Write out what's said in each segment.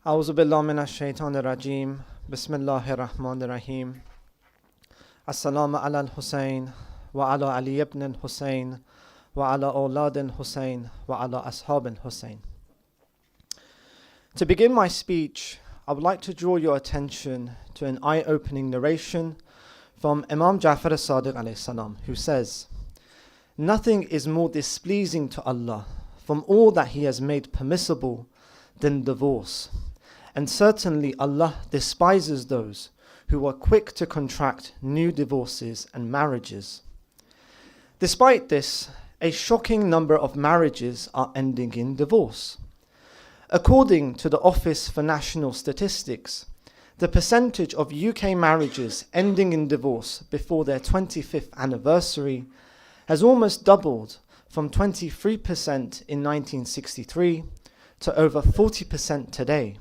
أعوذ بالله من الشيطان الرجيم بسم الله الرحمن الرحيم السلام على الحسين وعلى علي ibn الحسين وعلى أولاد الحسين وعلى أصحاب الحسين. To begin my speech, I would like to draw your attention to an eye-opening narration from Imam Ja'far as-Sadiq alayhi salam, who says, "Nothing is more displeasing to Allah from all that He has made permissible than divorce. And certainly Allah despises those who are quick to contract new divorces and marriages." Despite this, a shocking number of marriages are ending in divorce. According to the Office for National Statistics, the percentage of UK marriages ending in divorce before their 25th anniversary has almost doubled from 23% in 1963 to over 40% today.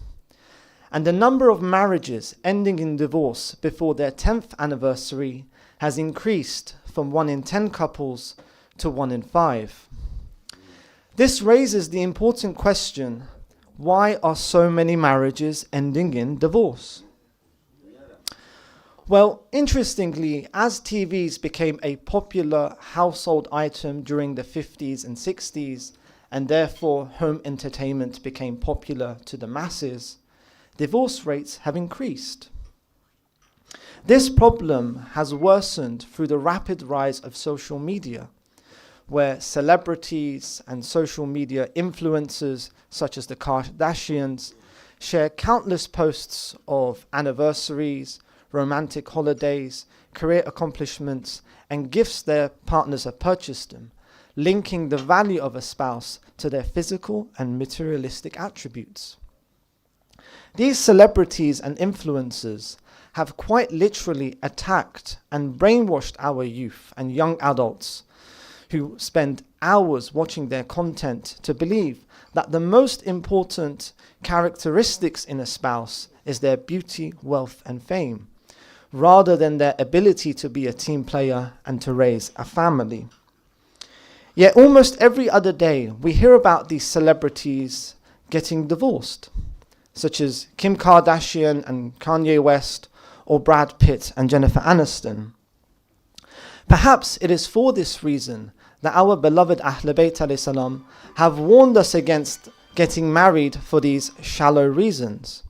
And the number of marriages ending in divorce before their 10th anniversary has increased from 1 in 10 couples to 1 in 5. This raises the important question, why are so many marriages ending in divorce? Well, interestingly, as TVs became a popular household item during the 50s and 60s, and therefore home entertainment became popular to the masses, divorce rates have increased. This problem has worsened through the rapid rise of social media, where celebrities and social media influencers such as the Kardashians share countless posts of anniversaries, romantic holidays, career accomplishments, and gifts their partners have purchased them, linking the value of a spouse to their physical and materialistic attributes. These celebrities and influencers have quite literally attacked and brainwashed our youth and young adults who spend hours watching their content to believe that the most important characteristics in a spouse is their beauty, wealth, and fame, rather than their ability to be a team player and to raise a family. Yet almost every other day we hear about these celebrities getting divorced, such as Kim Kardashian and Kanye West, or Brad Pitt and Jennifer Aniston. Perhaps it is for this reason that our beloved Ahlul Bayt alayhi salam have warned us against getting married for these shallow reasons.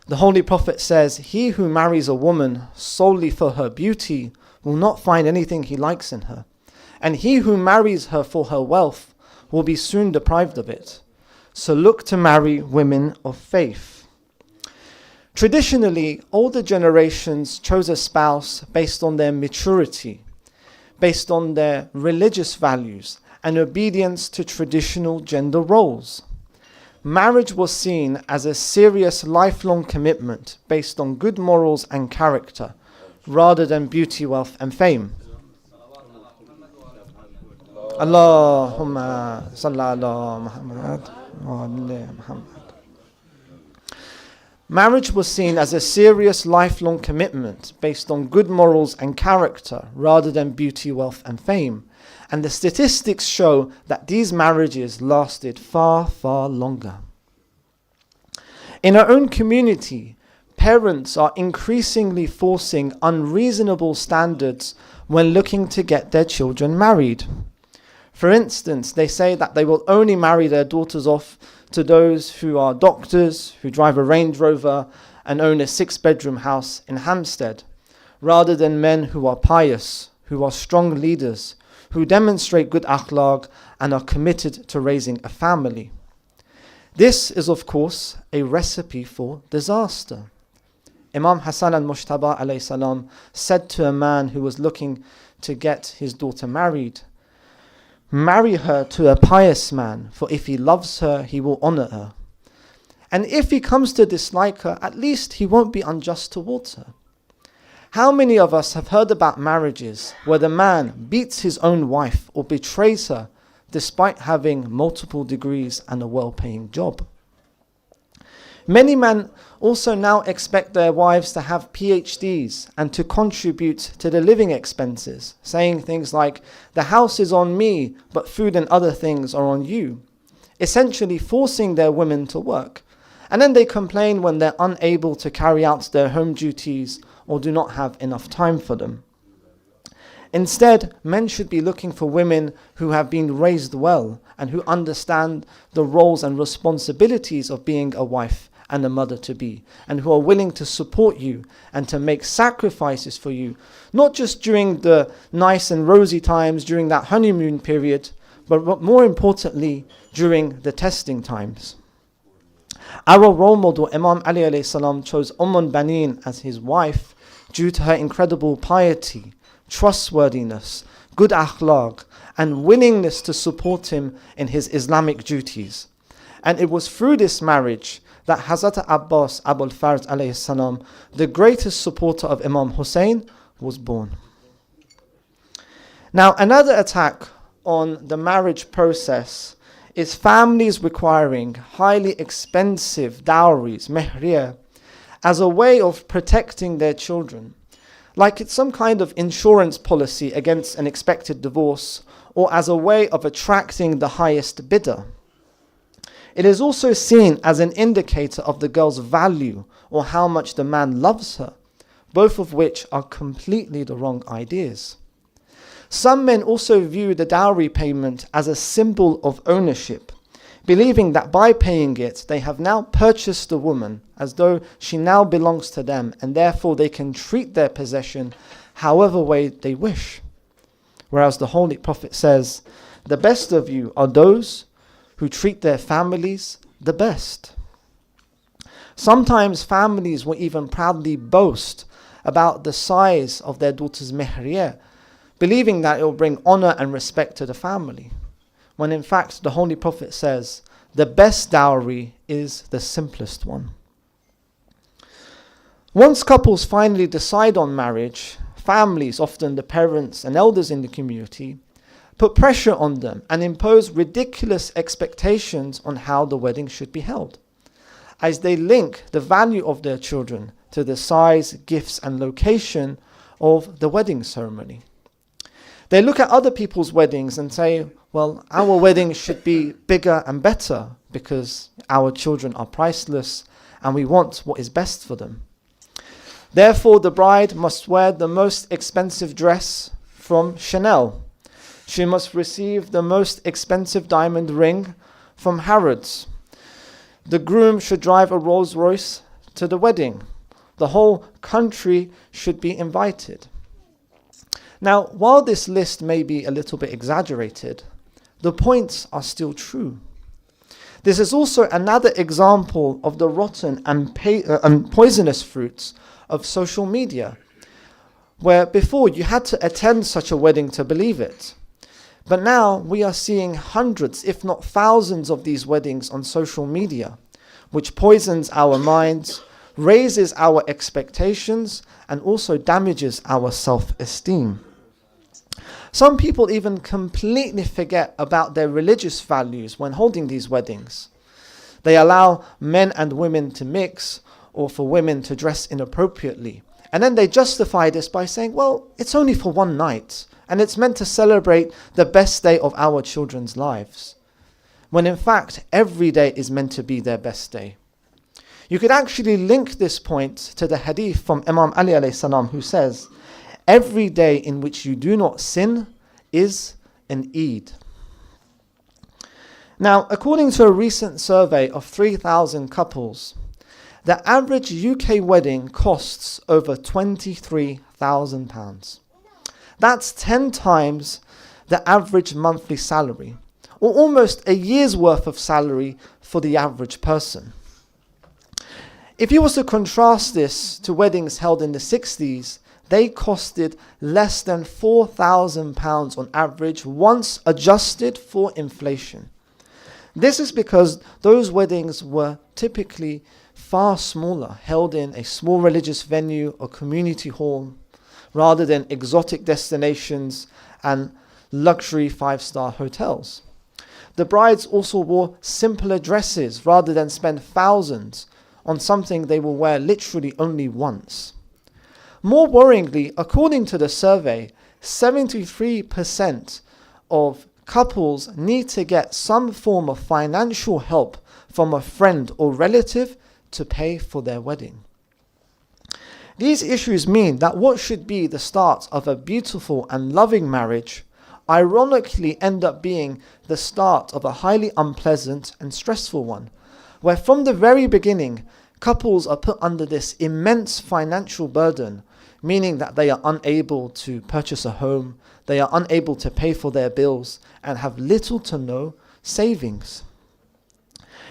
The Holy Prophet says, "He who marries a woman solely for her beauty will not find anything he likes in her, and he who marries her for her wealth will be soon deprived of it. So look to marry women of faith." Traditionally, older generations chose a spouse based on their maturity, based on their religious values and obedience to traditional gender roles. Marriage was seen as a serious lifelong commitment based on good morals and character, rather than beauty, wealth, and fame. Allahumma salli ala Muhammad wa ala Muhammad. Marriage was seen as a serious lifelong commitment based on good morals and character rather than beauty, wealth, and fame. And the statistics show that these marriages lasted far, far longer. In our own community, parents are increasingly forcing unreasonable standards when looking to get their children married. For instance, they say that they will only marry their daughters off to those who are doctors, who drive a Range Rover and own a 6-bedroom house in Hampstead, rather than men who are pious, who are strong leaders, who demonstrate good akhlaq and are committed to raising a family. This is, of course, a recipe for disaster. Imam Hassan al-Mushtaba alayhi salam said to a man who was looking to get his daughter married, "Marry her to a pious man, for if he loves her, he will honor her. And if he comes to dislike her, at least he won't be unjust towards her." How many of us have heard about marriages where the man beats his own wife or betrays her despite having multiple degrees and a well-paying job? Many men also now expect their wives to have PhDs and to contribute to the living expenses, saying things like, "The house is on me, but food and other things are on you," essentially forcing their women to work. And then they complain when they're unable to carry out their home duties or do not have enough time for them. Instead, men should be looking for women who have been raised well and who understand the roles and responsibilities of being a wife and a mother-to-be, and who are willing to support you and to make sacrifices for you, not just during the nice and rosy times during that honeymoon period, but more importantly, during the testing times. Our role model, Imam Ali alayhi salam, chose Banin as his wife due to her incredible piety, trustworthiness, good akhlaq, and willingness to support him in his Islamic duties. And it was through this marriage that Hazrat Abbas Abul Farj alayhi salam, the greatest supporter of Imam Hussein, was born. Now, another attack on the marriage process is families requiring highly expensive dowries, mehriya, as a way of protecting their children, like it's some kind of insurance policy against an expected divorce, or as a way of attracting the highest bidder. It is also seen as an indicator of the girl's value or how much the man loves her, both of which are completely the wrong ideas. Some men also view the dowry payment as a symbol of ownership, believing that by paying it, they have now purchased the woman as though she now belongs to them, and therefore they can treat their possession however way they wish. Whereas the Holy Prophet says, the best of you are those who treat their families the best. Sometimes families will even proudly boast about the size of their daughter's mehriya, believing that it will bring honor and respect to the family, when in fact the Holy Prophet says the best dowry is the simplest one. Once couples finally decide on marriage, families, often the parents and elders in the community, put pressure on them and impose ridiculous expectations on how the wedding should be held, as they link the value of their children to the size, gifts and location of the wedding ceremony. They look at other people's weddings and say, well, our wedding should be bigger and better because our children are priceless and we want what is best for them. Therefore, the bride must wear the most expensive dress from Chanel. She must receive the most expensive diamond ring from Harrods. The groom should drive a Rolls Royce to the wedding. The whole country should be invited. Now, while this list may be a little bit exaggerated, the points are still true. This is also another example of the rotten and poisonous fruits of social media, where before you had to attend such a wedding to believe it. But now we are seeing hundreds, if not thousands, of these weddings on social media, which poisons our minds, raises our expectations, and also damages our self-esteem. Some people even completely forget about their religious values when holding these weddings. They allow men and women to mix, or for women to dress inappropriately. And then they justify this by saying, well, it's only for one night, and it's meant to celebrate the best day of our children's lives. When in fact, every day is meant to be their best day. You could actually link this point to the hadith from Imam Ali alayhi salam, who says, every day in which you do not sin is an Eid. Now, according to a recent survey of 3,000 couples, the average UK wedding costs over £23,000. That's 10 times the average monthly salary, or almost a year's worth of salary for the average person. If you was to contrast this to weddings held in the 60s, they costed less than £4,000 on average once adjusted for inflation. This is because those weddings were typically far smaller, held in a small religious venue or community hall, rather than exotic destinations and luxury 5-star hotels. The brides also wore simpler dresses rather than spend thousands on something they will wear literally only once. More worryingly, according to the survey, 73% of couples need to get some form of financial help from a friend or relative to pay for their wedding. These issues mean that what should be the start of a beautiful and loving marriage ironically end up being the start of a highly unpleasant and stressful one, where from the very beginning, couples are put under this immense financial burden, meaning that they are unable to purchase a home, they are unable to pay for their bills, and have little to no savings.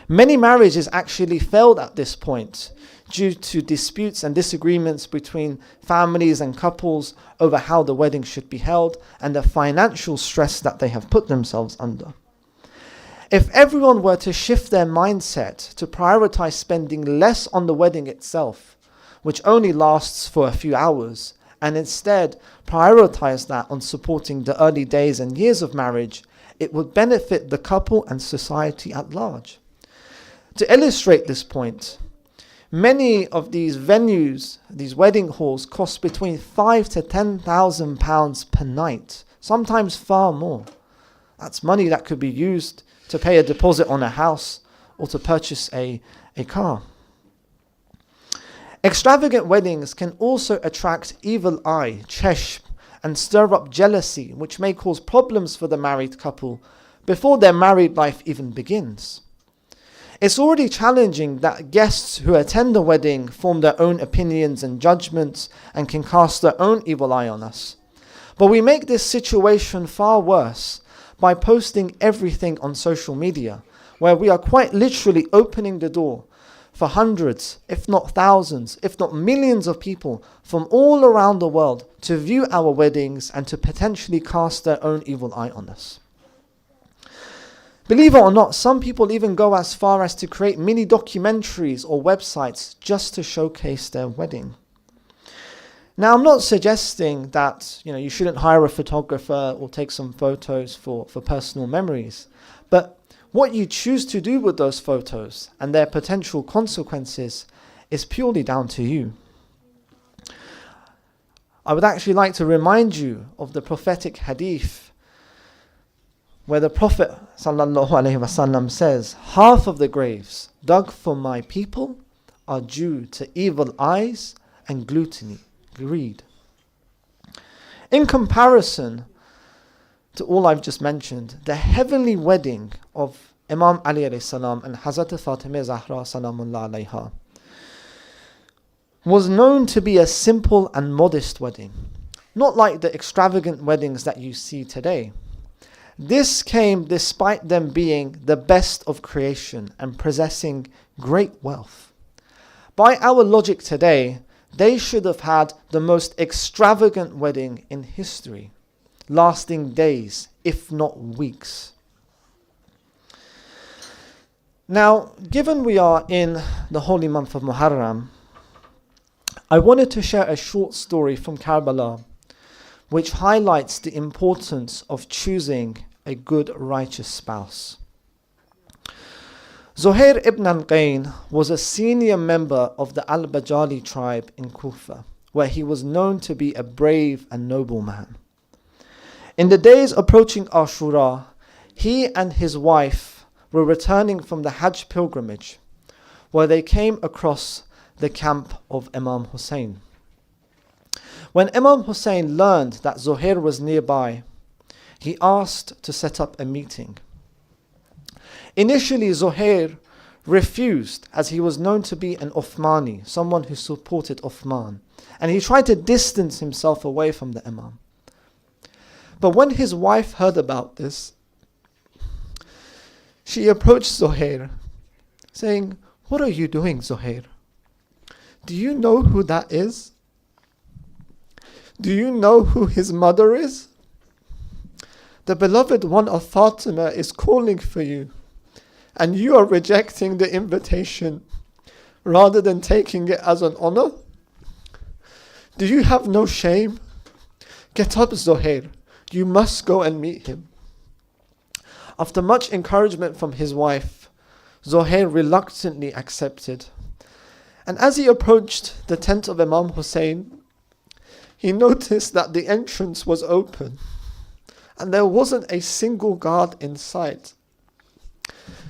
Many marriages actually failed at this point due to disputes and disagreements between families and couples over how the wedding should be held and the financial stress that they have put themselves under. If everyone were to shift their mindset to prioritize spending less on the wedding itself, which only lasts for a few hours, and instead prioritize that on supporting the early days and years of marriage, it would benefit the couple and society at large. To illustrate this point, many of these venues, these wedding halls, cost between £5,000 to £10,000 per night, sometimes far more. That's money that could be used to pay a deposit on a house or to purchase a car. Extravagant weddings can also attract evil eye, cheshb, and stir up jealousy, which may cause problems for the married couple before their married life even begins. It's already challenging that guests who attend the wedding form their own opinions and judgments and can cast their own evil eye on us. But we make this situation far worse by posting everything on social media, where we are quite literally opening the door for hundreds, if not thousands, if not millions of people from all around the world to view our weddings and to potentially cast their own evil eye on us. Believe it or not, some people even go as far as to create mini documentaries or websites just to showcase their wedding. Now, I'm not suggesting that you shouldn't hire a photographer or take some photos for personal memories, but what you choose to do with those photos and their potential consequences is purely down to you. I would actually like to remind you of the prophetic hadith where the Prophet ﷺ says, half of the graves dug for my people are due to evil eyes and gluttony, greed. In comparison to all I've just mentioned, the heavenly wedding of Imam Ali alayhi salam and Hazrat Fatimah Zahra salamullah alayha was known to be a simple and modest wedding, not like the extravagant weddings that you see today. This came despite them being the best of creation and possessing great wealth. By our logic today, they should have had the most extravagant wedding in history, lasting days, if not weeks. Now, given we are in the holy month of Muharram, I wanted to share a short story from Karbala, which highlights the importance of choosing a good, righteous spouse. Zuhair ibn al-Qayn was a senior member of the Al-Bajali tribe in Kufa, where he was known to be a brave and noble man. In the days approaching Ashura, he and his wife were returning from the Hajj pilgrimage, where they came across the camp of Imam Hussein. When Imam Hussein learned that Zuhair was nearby, he asked to set up a meeting. Initially, Zuhair refused, as he was known to be an Uthmani, someone who supported Uthman, and he tried to distance himself away from the Imam. But when his wife heard about this, she approached Zuhair, saying, "What are you doing, Zuhair? Do you know who that is? Do you know who his mother is? The beloved one of Fatima is calling for you, and you are rejecting the invitation rather than taking it as an honor? Do you have no shame? Get up, Zuhair. You must go and meet him." After much encouragement from his wife, Zuhair reluctantly accepted. And as he approached the tent of Imam Hussein, he noticed that the entrance was open and there wasn't a single guard in sight.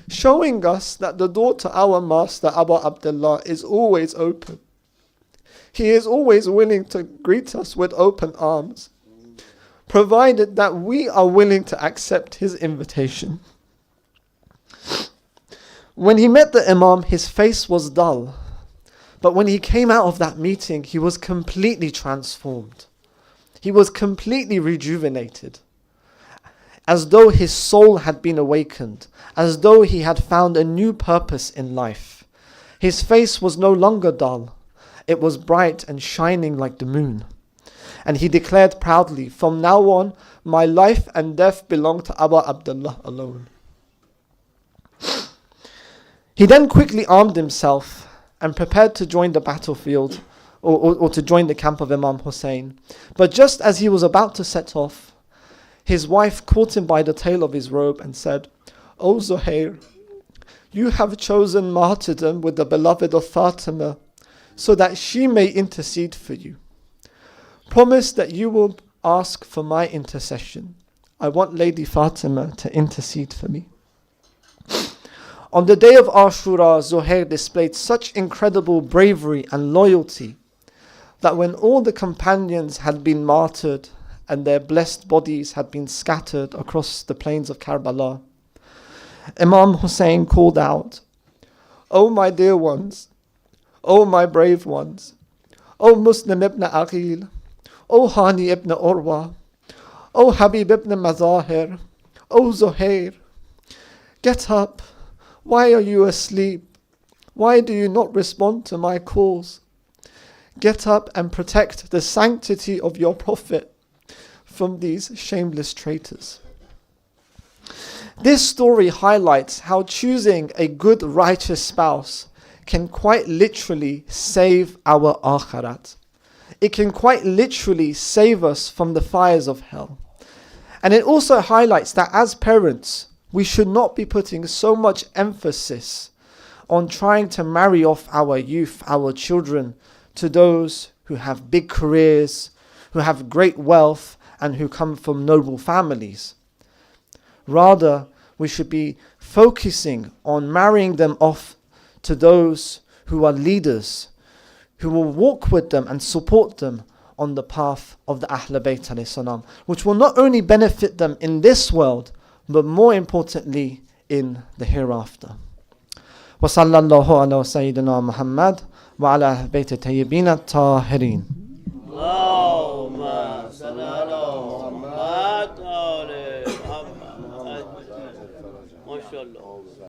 showing us that the door to our master Abu Abdullah is always open. He is always willing to greet us with open arms, provided that we are willing to accept his invitation. When he met the Imam, his face was dull. But when he came out of that meeting, he was completely transformed. He was completely rejuvenated. As though his soul had been awakened. As though he had found a new purpose in life. His face was no longer dull. It was bright and shining like the moon. And he declared proudly, "From now on, my life and death belong to Abu Abdullah alone." He then quickly armed himself and prepared to join the battlefield or to join the camp of Imam Hussein. But just as he was about to set off, his wife caught him by the tail of his robe and said, "O Zuhair, you have chosen martyrdom with the beloved of Fatima so that she may intercede for you. Promise that you will ask for my intercession. I want Lady Fatima to intercede for me." On the day of Ashura, Zuhair displayed such incredible bravery and loyalty that when all the companions had been martyred and their blessed bodies had been scattered across the plains of Karbala, Imam Hussein called out, "O my dear ones, O my brave ones, O Muslim ibn Aqil, O Hani ibn Urwa, O Habib ibn Mazahir, O Zuhair, get up. Why are you asleep? Why do you not respond to my calls? Get up and protect the sanctity of your Prophet from these shameless traitors." This story highlights how choosing a good, righteous spouse can quite literally save our akhirat. It can quite literally save us from the fires of hell. And it also highlights that as parents, we should not be putting so much emphasis on trying to marry off our youth, our children, to those who have big careers, who have great wealth, and who come from noble families. Rather, we should be focusing on marrying them off to those who are leaders, who will walk with them and support them on the path of the Ahl Bayt alayhi salam, which will not only benefit them in this world, but more importantly in the hereafter. وصلى الله على سيدنا محمد وعلى بيت الطيبين الطاهرين.